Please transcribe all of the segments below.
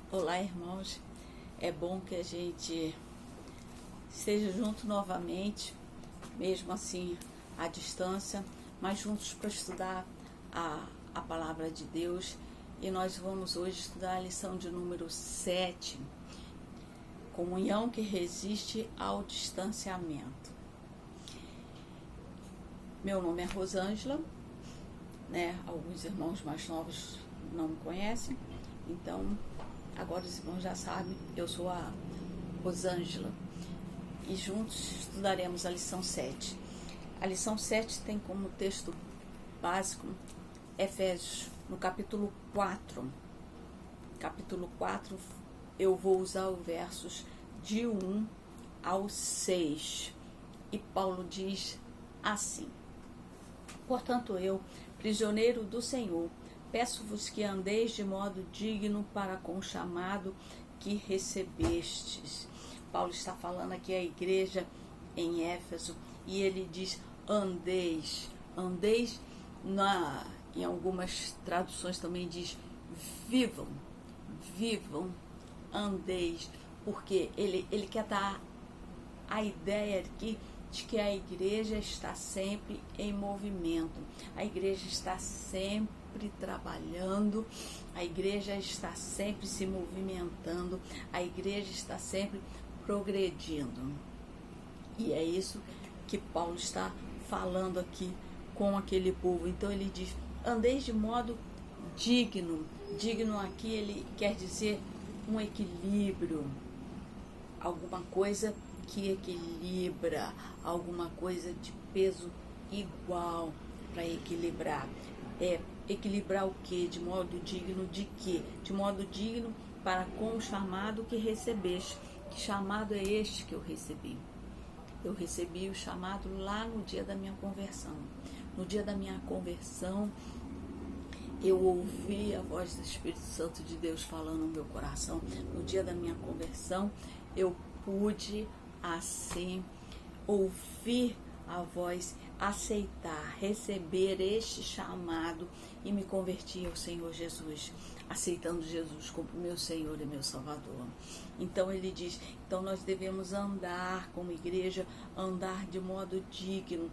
Olá, irmãos. É bom que a gente esteja junto novamente, mesmo assim à distância, mas juntos para estudar a palavra de Deus. E nós vamos hoje estudar a lição de número 7, comunhão que resiste ao distanciamento. Meu nome é Rosângela, né? Alguns irmãos mais novos não me conhecem, então agora os irmãos já sabem, eu sou a Rosângela e juntos estudaremos a lição 7. A lição 7 tem como texto básico Efésios, no capítulo 4. Capítulo 4, eu vou usar os versos de 1 ao 6. E Paulo diz assim: Portanto eu, prisioneiro do Senhor, peço-vos que andeis de modo digno para com o chamado que recebestes. Paulo está falando aqui à igreja em Éfeso e ele diz andeis. Andeis, em algumas traduções também diz vivam, andeis, porque ele quer dar a ideia aqui de que a igreja está sempre em movimento, a igreja está sempre trabalhando, a igreja está sempre se movimentando, a igreja está sempre progredindo. E é isso que Paulo está falando aqui com aquele povo. Então ele diz, andeis de modo digno. Digno aqui ele quer dizer um equilíbrio, alguma coisa que equilibra, alguma coisa de peso igual para equilibrar. Equilibrar o quê? De modo digno de quê? De modo digno para com o chamado que recebeste. Que chamado é este que eu recebi? Eu recebi o chamado lá no dia da minha conversão. No dia da minha conversão, eu ouvi a voz do Espírito Santo de Deus falando no meu coração. No dia da minha conversão, eu pude assim ouvir a voz, aceitar, receber este chamado e me converti ao Senhor Jesus, aceitando Jesus como meu Senhor e meu Salvador. Então ele diz, então nós devemos andar como igreja, andar de modo digno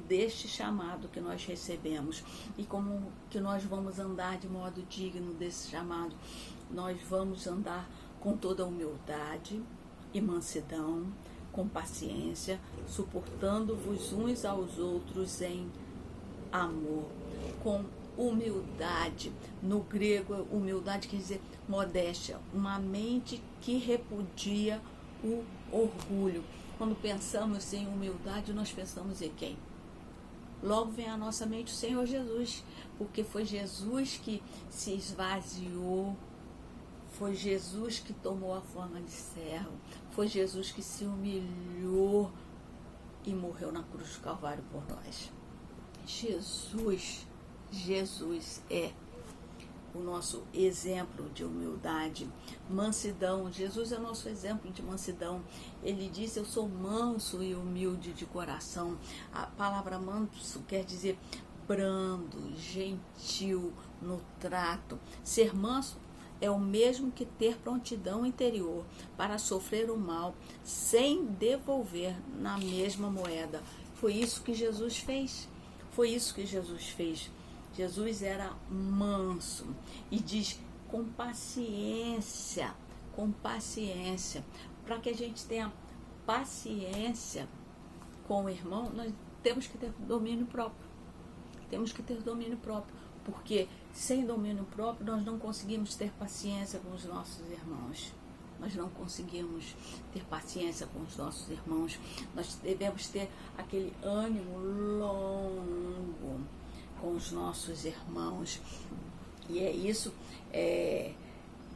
deste chamado que nós recebemos. E como que nós vamos andar de modo digno desse chamado? Nós vamos andar com toda a humildade e mansidão, com paciência, suportando-vos uns aos outros em amor, com humildade. No grego, humildade quer dizer modéstia, uma mente que repudia o orgulho. Quando pensamos em humildade, nós pensamos em quem? Logo vem à nossa mente o Senhor Jesus, porque foi Jesus que se esvaziou, foi Jesus que tomou a forma de servo, foi Jesus que se humilhou e morreu na cruz do Calvário por nós. Jesus é o nosso exemplo de humildade, mansidão. Jesus é o nosso exemplo de mansidão. Ele diz, eu sou manso e humilde de coração. A palavra manso quer dizer brando, gentil no trato. Ser manso é o mesmo que ter prontidão interior para sofrer o mal sem devolver na mesma moeda. Foi isso que Jesus fez. Foi isso que Jesus fez. Jesus era manso e diz com paciência, para que a gente tenha paciência com o irmão, nós temos que ter domínio próprio. Porque sem domínio próprio nós não conseguimos ter paciência com os nossos irmãos. Nós devemos ter aquele ânimo longo com os nossos irmãos. E é isso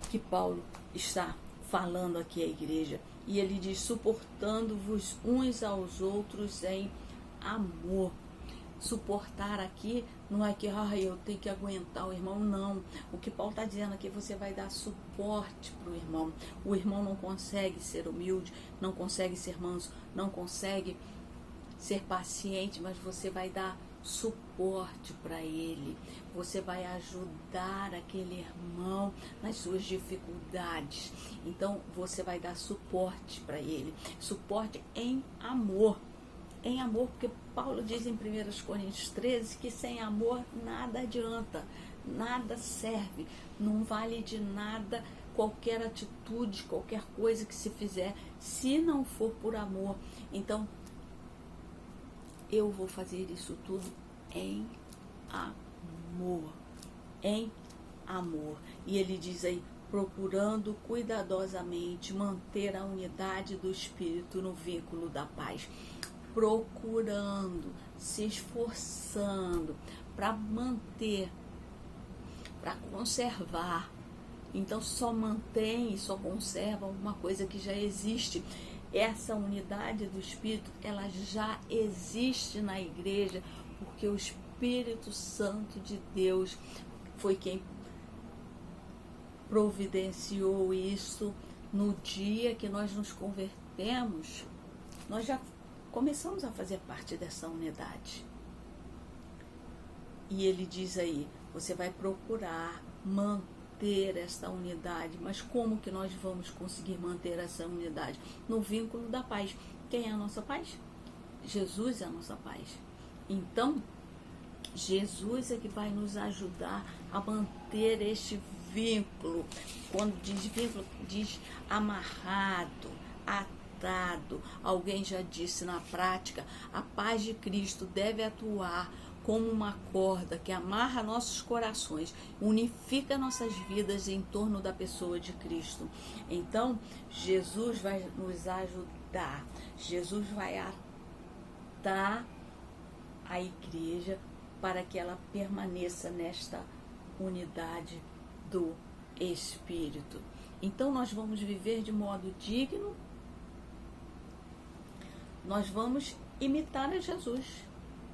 que Paulo está falando aqui à igreja. E ele diz, suportando-vos uns aos outros em amor. Suportar aqui não é que eu tenho que aguentar o irmão, não. O que Paulo está dizendo aqui, você vai dar suporte para o irmão. O irmão não consegue ser humilde, não consegue ser manso, não consegue ser paciente, mas você vai dar suporte para ele. Você vai ajudar aquele irmão nas suas dificuldades. Então, você vai dar suporte para ele. Suporte em amor. Em amor, porque Paulo diz em 1 Coríntios 13 que sem amor nada adianta, nada serve, não vale de nada qualquer atitude, qualquer coisa que se fizer, se não for por amor. Então, eu vou fazer isso tudo em amor, em amor. E ele diz aí, procurando cuidadosamente manter a unidade do Espírito no vínculo da paz. Procurando, se esforçando para manter, para conservar. Então só mantém e só conserva uma coisa que já existe. Essa unidade do Espírito, ela já existe na igreja, porque o Espírito Santo de Deus foi quem providenciou isso. No dia que nós nos convertemos, nós já começamos a fazer parte dessa unidade. E ele diz aí, você vai procurar manter essa unidade. Mas como que nós vamos conseguir manter essa unidade? No vínculo da paz. Quem é a nossa paz? Jesus é a nossa paz. Então, Jesus é que vai nos ajudar a manter este vínculo. Quando diz vínculo, diz amarrado, atado. Alguém já disse na prática, a paz de Cristo deve atuar como uma corda que amarra nossos corações, unifica nossas vidas em torno da pessoa de Cristo. Então, Jesus vai nos ajudar, Jesus vai atar a igreja para que ela permaneça nesta unidade do Espírito. Então, nós vamos viver de modo digno, nós vamos imitar a Jesus.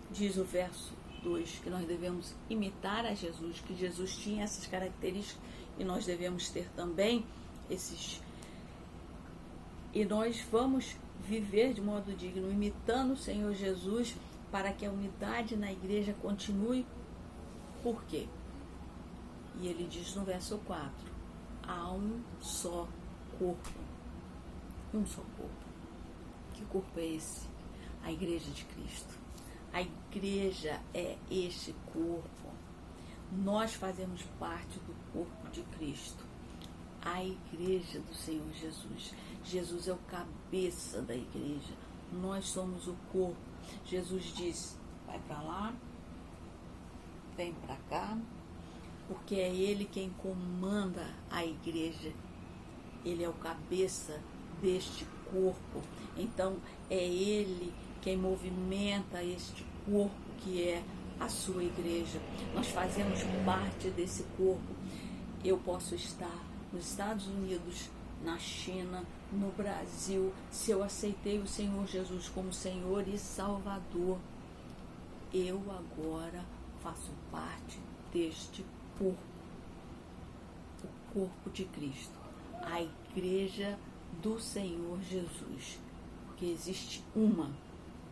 Diz o verso 2 que nós devemos imitar a Jesus, que Jesus tinha essas características e nós devemos ter também esses. E nós vamos viver de modo digno, imitando o Senhor Jesus, para que a unidade na igreja continue. Por quê? E ele diz no verso 4, há um só corpo. Um só corpo. Que corpo é esse? A igreja de Cristo. A igreja é este corpo. Nós fazemos parte do corpo de Cristo. A igreja do Senhor Jesus. Jesus é o cabeça da igreja. Nós somos o corpo. Jesus disse, vai para lá, vem para cá, porque é Ele quem comanda a igreja. Ele é o cabeça deste corpo. Então, é Ele quem movimenta este corpo que é a sua igreja. Nós fazemos parte desse corpo. Eu posso estar nos Estados Unidos, na China, no Brasil. Se eu aceitei o Senhor Jesus como Senhor e Salvador, eu agora faço parte deste corpo, o corpo de Cristo, a igreja do Senhor Jesus, porque existe uma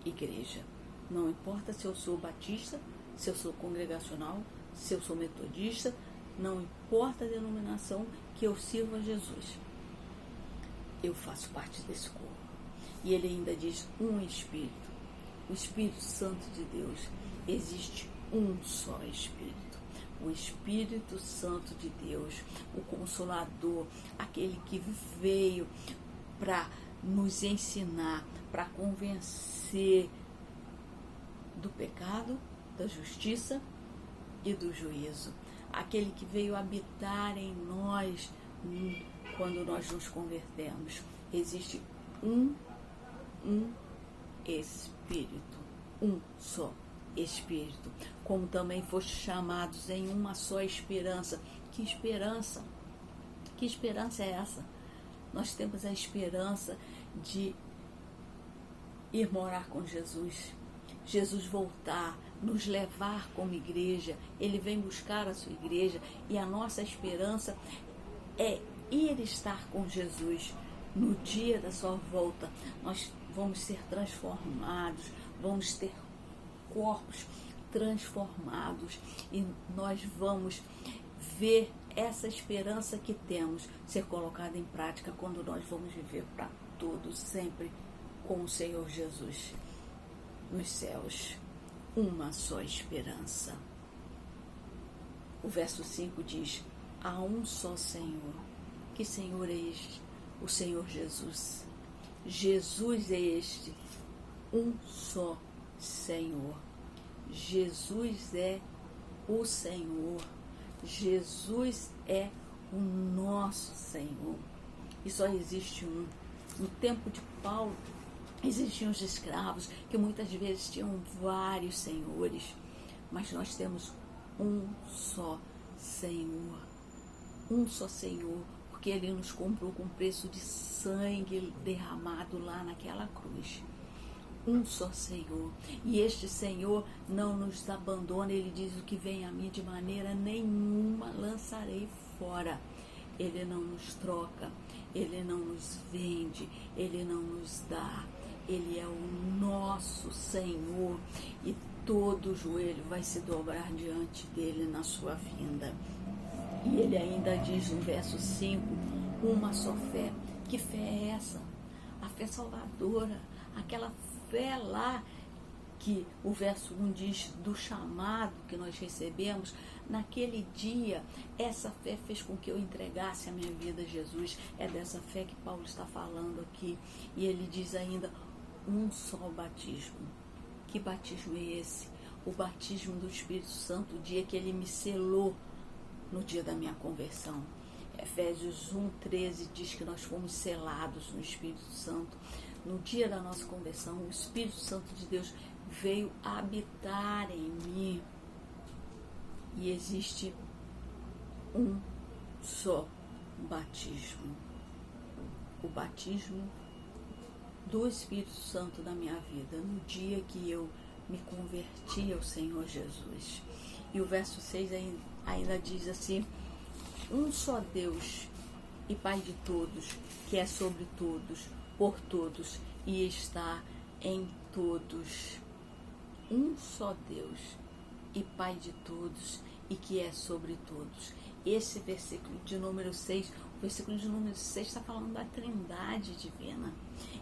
igreja. Não importa se eu sou batista, se eu sou congregacional, se eu sou metodista, não importa a denominação que eu sirvo a Jesus, eu faço parte desse corpo. E ele ainda diz um Espírito, o Espírito Santo de Deus. Existe um só Espírito, o Espírito Santo de Deus, o Consolador, aquele que veio para nos ensinar, para convencer do pecado, da justiça e do juízo. Aquele que veio habitar em nós quando nós nos convertemos. Existe um Espírito, um só Espírito, como também foste chamados em uma só esperança. Que esperança? Que esperança é essa? Nós temos a esperança de ir morar com Jesus, Jesus voltar, nos levar como igreja. Ele vem buscar a sua igreja e a nossa esperança é ir estar com Jesus no dia da sua volta. Nós vamos ser transformados, vamos ter corpos transformados e nós vamos ver essa esperança que temos ser colocada em prática quando nós vamos viver para todos sempre com o Senhor Jesus nos céus. Uma só esperança. O verso 5 diz: há um só Senhor. Que Senhor é este? O Senhor Jesus. Jesus é este, um só Senhor. Jesus é o Senhor. Jesus é o nosso Senhor. E só existe um. No tempo de Paulo, existiam os escravos que muitas vezes tinham vários senhores, mas nós temos um só Senhor. Um só Senhor, porque Ele nos comprou com preço de sangue derramado lá naquela cruz. Um só Senhor. E este Senhor não nos abandona. Ele diz: o que vem a mim de maneira nenhuma lançarei fora. Ele não nos troca, Ele não nos vende, Ele não nos dá. Ele é o nosso Senhor e todo joelho vai se dobrar diante dele na sua vinda. E ele ainda diz no verso 5, uma só fé. Que fé é essa? A fé salvadora, aquela fé lá que o verso 1 diz do chamado que nós recebemos. Naquele dia, essa fé fez com que eu entregasse a minha vida a Jesus. É dessa fé que Paulo está falando aqui. E ele diz ainda, um só batismo. Que batismo é esse? O batismo do Espírito Santo, o dia que ele me selou no dia da minha conversão. Efésios 1:13 diz que nós fomos selados no Espírito Santo. No dia da nossa conversão, o Espírito Santo de Deus veio habitar em mim. E existe um só batismo. O batismo do Espírito Santo na minha vida, no dia que eu me converti ao Senhor Jesus. E o verso 6 ainda diz assim, um só Deus e Pai de todos, que é sobre todos, por todos e está em todos. Um só Deus e Pai de todos e que é sobre todos. Esse versículo de número 6, o versículo de número 6 está falando da Trindade divina.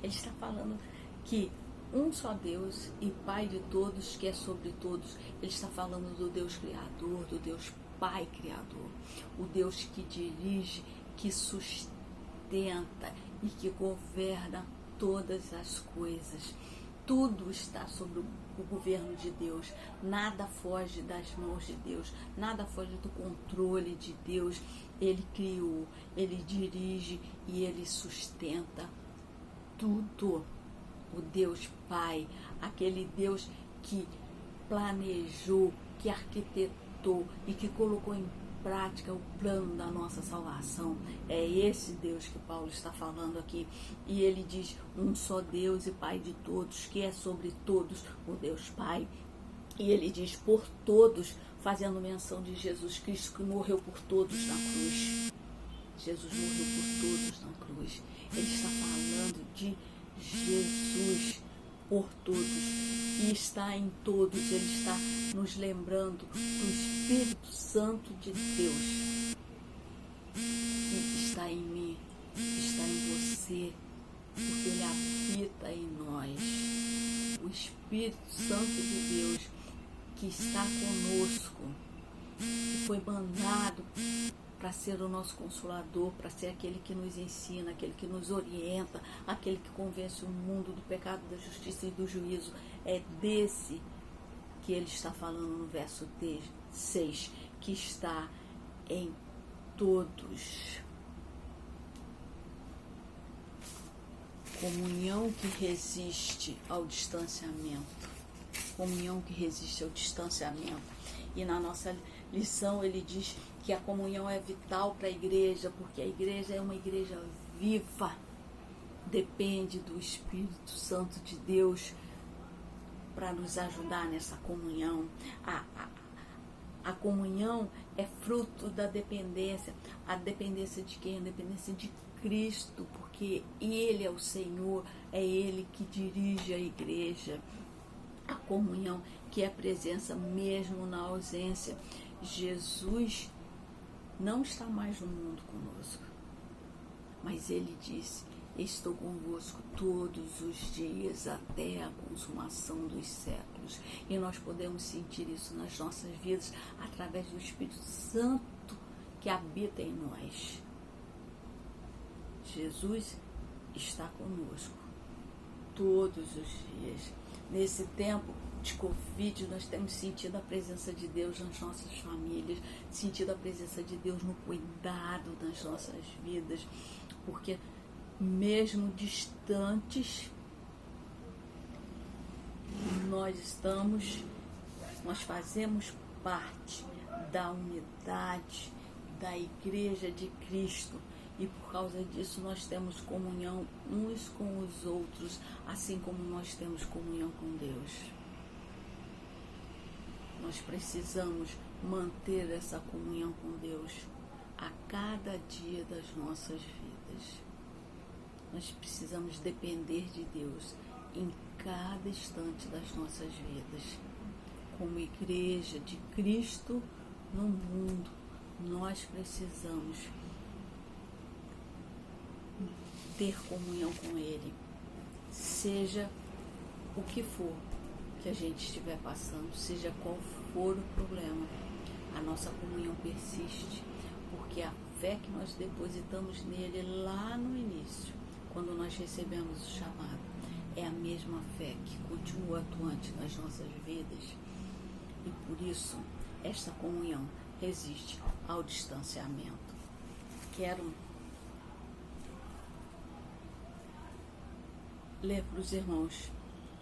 Ele está falando que um só Deus e Pai de todos, que é sobre todos. Ele está falando do Deus Criador, do Deus Pai Criador. O Deus que dirige, que sustenta e que governa todas as coisas. Tudo está sob o governo de Deus. Nada foge das mãos de Deus. Nada foge do controle de Deus. Ele criou, Ele dirige e Ele sustenta tudo. O Deus Pai, aquele Deus que planejou, que arquitetou e que colocou em prática o plano da nossa salvação. É esse Deus que Paulo está falando aqui. E ele diz, um só Deus e Pai de todos, que é sobre todos, o Deus Pai. E ele diz, por todos, fazendo menção de Jesus Cristo, que morreu por todos na cruz. Jesus morreu por todos na cruz. Ele está falando de Jesus por todos e está em todos. Ele está nos lembrando do Espírito Santo de Deus que está em mim, está em você, porque Ele habita em nós. O Espírito Santo de Deus que está conosco, que foi mandado para ser o nosso consolador, para ser aquele que nos ensina, aquele que nos orienta, aquele que convence o mundo do pecado, da justiça e do juízo. É desse que ele está falando no verso 6, que está em todos. Comunhão que resiste ao distanciamento. Comunhão que resiste ao distanciamento. E na nossa lição ele diz que a comunhão é vital para a igreja, porque a igreja é uma igreja viva, depende do Espírito Santo de Deus para nos ajudar nessa comunhão. A comunhão é fruto da dependência. A dependência de quem? A dependência de Cristo, porque Ele é o Senhor, é Ele que dirige a igreja. A comunhão, que é a presença mesmo na ausência. Jesus não está mais no mundo conosco, mas ele disse: estou convosco todos os dias até a consumação dos séculos. E nós podemos sentir isso nas nossas vidas através do Espírito Santo que habita em nós. Jesus está conosco todos os dias. Nesse tempo de Covid, nós temos sentido a presença de Deus nas nossas famílias, sentido a presença de Deus no cuidado das nossas vidas, porque mesmo distantes, nós fazemos parte da unidade da Igreja de Cristo. E por causa disso nós temos comunhão uns com os outros, assim como nós temos comunhão com Deus. Nós precisamos manter essa comunhão com Deus a cada dia das nossas vidas. Nós precisamos depender de Deus em cada instante das nossas vidas. Como Igreja de Cristo no mundo, nós precisamos ter comunhão com Ele, seja o que for que a gente estiver passando, seja qual for o problema, a nossa comunhão persiste, porque a fé que nós depositamos nele lá no início, quando nós recebemos o chamado, é a mesma fé que continua atuante nas nossas vidas, e por isso esta comunhão resiste ao distanciamento. Quero ler para os irmãos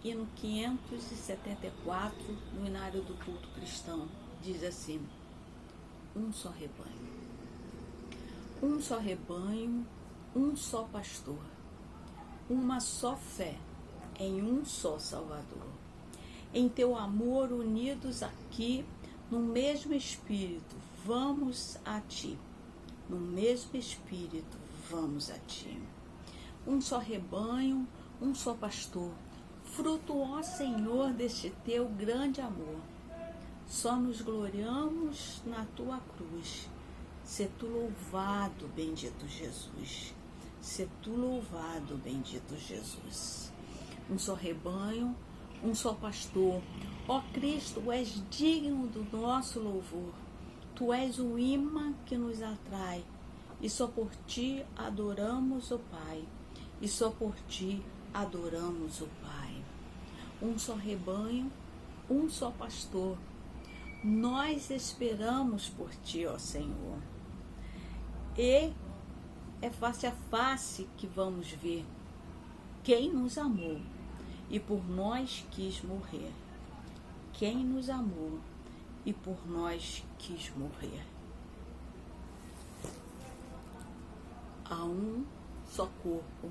hino 574 no Inário do Culto Cristão. Diz assim: um só rebanho, um só pastor, uma só fé, em um só Salvador. Em teu amor unidos aqui, no mesmo Espírito, vamos a ti. No mesmo Espírito, vamos a ti. Um só rebanho, um só pastor, fruto, ó Senhor, deste teu grande amor. Só nos gloriamos na tua cruz. Sê tu louvado, bendito Jesus. Sê tu louvado, bendito Jesus. Um só rebanho, um só pastor. Ó Cristo, és digno do nosso louvor. Tu és o imã que nos atrai. E só por ti adoramos o Pai. E só por ti adoramos o Pai. Um só rebanho, um só pastor. Nós esperamos por ti, ó Senhor. E é face a face que vamos ver quem nos amou e por nós quis morrer. Quem nos amou e por nós quis morrer. Há um só corpo,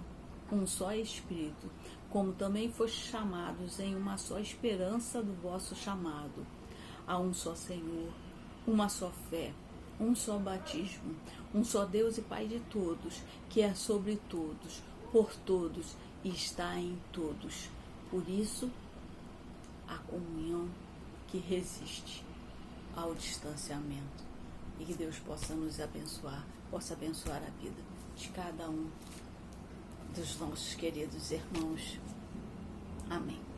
um só Espírito, como também fostes chamados em uma só esperança do vosso chamado. Há um só Senhor, uma só fé, um só batismo, um só Deus e Pai de todos, que é sobre todos, por todos e está em todos. Por isso, a comunhão que resiste ao distanciamento. E que Deus possa nos abençoar, possa abençoar a vida de cada um dos nossos queridos irmãos. Amém.